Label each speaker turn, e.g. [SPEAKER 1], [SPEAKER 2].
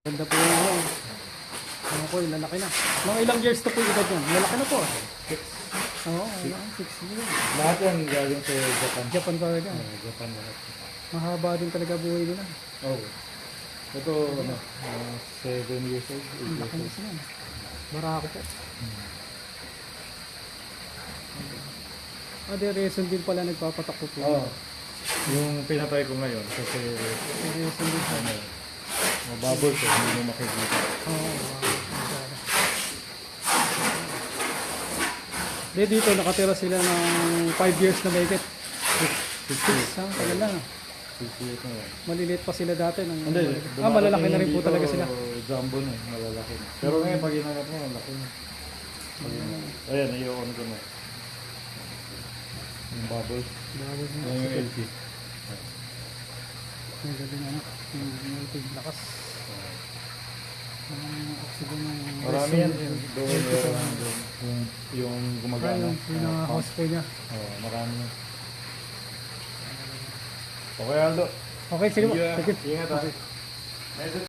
[SPEAKER 1] Ganda po yung ano. Ano po, lalaki na. Mga ilang years na po yung edad yan? Lalaki na po. 6. Oo, 6 years.
[SPEAKER 2] Lahat yan galing sa Japan.
[SPEAKER 1] Japan pa rin yan.
[SPEAKER 2] Japan lahat.
[SPEAKER 1] Mahaba din talaga buhay nila.
[SPEAKER 2] Oo. Ito, 7 years old.
[SPEAKER 1] Ang laki na sila. Barako po. Ah, the reason din pala nagpapatakbo po.
[SPEAKER 2] Oo. Yung pinatay ko ngayon kasi
[SPEAKER 1] The reason din po.
[SPEAKER 2] mababol siya, hindi mo makikita.
[SPEAKER 1] Oo. Di dito nakatira sila ng 5 years na mahigit. 6 years. Tagal na.
[SPEAKER 2] 6 years na yan.
[SPEAKER 1] Maliliit pa sila dati.
[SPEAKER 2] Hindi,
[SPEAKER 1] Malalaki na rin po talaga sila.
[SPEAKER 2] Jumbo na, malalaki na. Pero ngayon pag inangat mo, malaki na. Ayan, i-on ko na. Yung bubbles.
[SPEAKER 1] Bago na.
[SPEAKER 2] Yung LP.
[SPEAKER 1] Ang galing ano. Yung ultig lakas. Ang oxygen ng
[SPEAKER 2] Marami yan. Yung gumagana.
[SPEAKER 1] Yung house po niya.
[SPEAKER 2] Oo, marami yan. Okay, Aldo.
[SPEAKER 1] Okay, sige po.
[SPEAKER 2] Thank you, ah.
[SPEAKER 1] Thank you.
[SPEAKER 2] Ingat, ah.